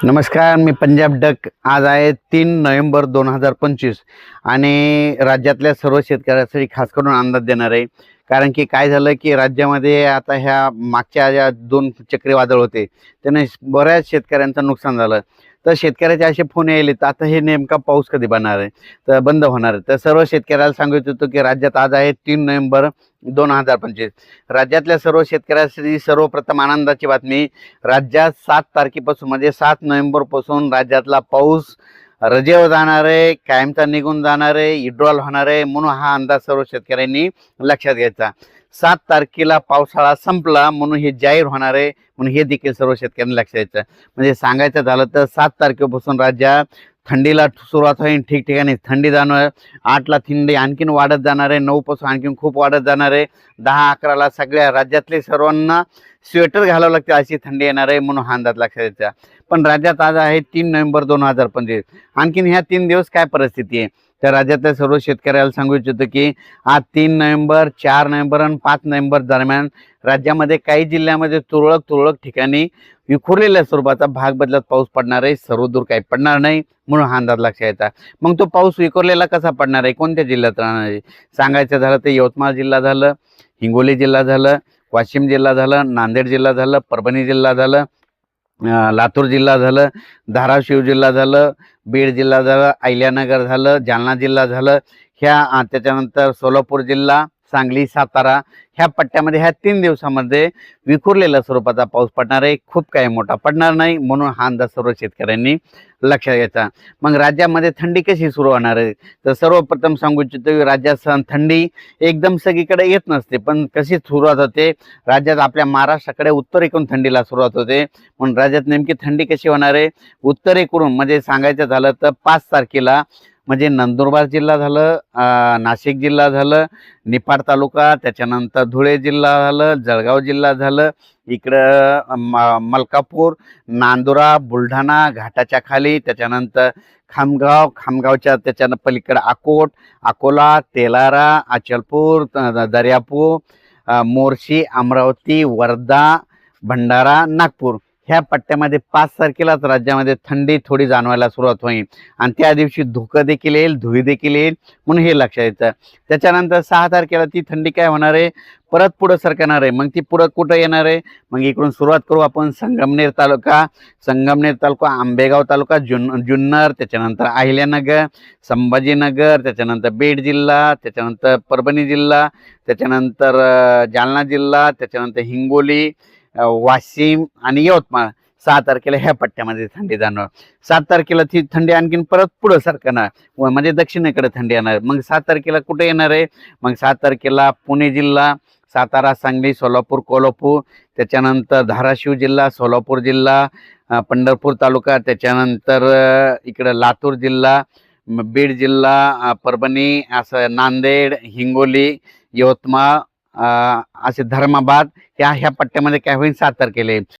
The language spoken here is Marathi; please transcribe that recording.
नमस्कार, मी पंजाब डक. आज आहे 3 नोव्हेंबर 2025 आणि राज्यातल्या सर्व शेतकऱ्यांसाठी खास करून अंदाज देणार आहे. कारण की काय झालं की राज्यामध्ये आता ह्या मागच्या ज्या 2 चक्रीवादळ होते त्याने बऱ्याच शेतकऱ्यांचं नुकसान झालं. तर शेतकऱ्याचे असे फोन यायले तर आता हे नेमका पाऊस कधी बनणार आहे, तर बंद होणार आहे. तर सर्व शेतकऱ्याला सांगत होतो की राज्यात आज आहे 3 नोव्हेंबर 2025. राज्यातल्या सर्व शेतकऱ्यांसाठी सर्वप्रथम आनंदाची बातमी. राज्यात 7 तारखेपासून म्हणजे 7 नोव्हेंबर पासून राज्यातला पाऊस रजेवर जाणार आहे, कायमचा निघून जाणार आहे, विड्रॉल होणार आहे. म्हणून हा अंदाज सर्व शेतकऱ्यांनी लक्षात घ्यायचा. 7 तारखेला पावसाळा संपला म्हणून हे जाहीर होणार आहे, म्हणून हे देखील सर्व शेतकऱ्यांनी लक्षात घ्यायचं. म्हणजे सांगायचं झालं तर 7 तारखेपासून राज्यात थंडीला सुरुवात होईल. ठिकठिकाणी थंडी जाणार. 8ला थंडी आणखीन वाढत जाणार आहे, 9 पासून आणखीन खूप वाढत जाणार आहे. 10-11ला सगळ्या राज्यातले सर्वांना स्वेटर घालावं लागते अशी थंडी येणार आहे, म्हणून हा अंदाज लक्षात घ्यायचा. पण राज्यात आज आहे 3 नोव्हेंबर 2025. आणखीन ह्या 3 दिवस काय परिस्थिती आहे तर राज्यातल्या सर्व शेतकऱ्याला सांगू इच्छितो की आज 3 नोव्हेंबर, 4 नोव्हेंबर आणि 5 नोव्हेंबर दरम्यान राज्यामध्ये काही जिल्ह्यामध्ये तुरळक ठिकाणी विखुरलेल्या स्वरूपाचा भाग बदलत पाऊस पडणार आहे. सर्वदूर काही पडणार नाही, म्हणून हा अंदाज लक्षात घ्यायचा. मग तो पाऊस विखुरलेला कसा पडणार आहे, कोणत्या जिल्ह्यात राहणार आहे सांगायचं झालं तर यवतमाळ जिल्हा झालं, हिंगोली जिल्हा झालं, वाशिम जिल्हा झालं, नांदेड जिल्हा झालं, परभणी जिल्हा झालं, लातूर जिल्हा झालं, धाराशिव जिल्हा झालं, बीड जिल्हा झालं, अहिल्यानगर झालं, जालना जिल्हा झालं. त्याच्यानंतर सोलापूर जिल्हा, सांगली, सातारा ह्या पट्ट्यामध्ये ह्या 3 दिवसामध्ये विखुरलेल्या स्वरूपाचा पाऊस पडणार आहे. खूप काही मोठा पडणार नाही, म्हणून हा अंदाज सर्व शेतकऱ्यांनी लक्षात घ्यायचा. मग राज्यामध्ये थंडी कशी सुरू होणार आहे तर सर्वप्रथम सांगू इच्छितो राज्यात थंडी एकदम सगळीकडे येत नसते, पण कशी सुरुवात होते राज्यात आपल्या महाराष्ट्राकडे उत्तरेकडून थंडीला सुरुवात होते. म्हणून राज्यात नेमकी थंडी कशी होणार आहे उत्तरेकडून म्हणजे सांगायचं झालं तर 5 तारखेला म्हणजे नंदुरबार जिल्हा झालं, नाशिक जिल्हा झालं, निफाड तालुका, त्याच्यानंतर धुळे जिल्हा झालं, जळगाव जिल्हा झालं, इकडं मलकापूर, नांदुरा, बुलढाणा घाटाच्या खाली, त्याच्यानंतर खामगावच्या त्याच्यानं पलीकडं अकोला, तेलारा, अचलपूर, दर्यापूर, मोर्शी, अमरावती, वर्धा, भंडारा, नागपूर ह्या पट्ट्यामध्ये 5 तारखेलाच राज्यामध्ये थंडी थोडी जाणवायला सुरुवात होईल आणि त्या दिवशी धुकं देखील येईल, धुळी देखील येईल, म्हणून हे लक्षात यायचं. त्याच्यानंतर 6 तारखेला ती थंडी काय होणार आहे परत पुढं सरकणार आहे. मग ती पुढं कुठं येणार आहे मग इकडून सुरुवात करू आपण. संगमनेर तालुका, आंबेगाव तालुका, जुन्नर, त्याच्यानंतर अहिल्यानगर, संभाजीनगर, त्याच्यानंतर बीड जिल्हा, त्याच्यानंतर परभणी जिल्हा, त्याच्यानंतर जालना जिल्हा, त्याच्यानंतर हिंगोली, वाशिम आणि यवतमाळ 6 तारखेला ह्या पट्ट्यामध्ये थंडी जाणार. 7 तारखेला ती थंडी आणखीन परत पुढं सरकणार म्हणजे दक्षिणेकडे थंडी येणार. मग 7 तारखेला कुठे येणार आहे मग 7 तारखेला पुणे जिल्हा, सातारा, सांगली, सोलापूर, कोल्हापूर, त्याच्यानंतर धाराशिव जिल्हा, सोलापूर जिल्हा, पंढरपूर तालुका, त्याच्यानंतर इकडं लातूर जिल्हा, बीड जिल्हा, परभणी, असं नांदेड, हिंगोली, यवतमाळ, असे धर्माबाद ह्या पट्ट्यामध्ये काय होईल 7 तारखेला.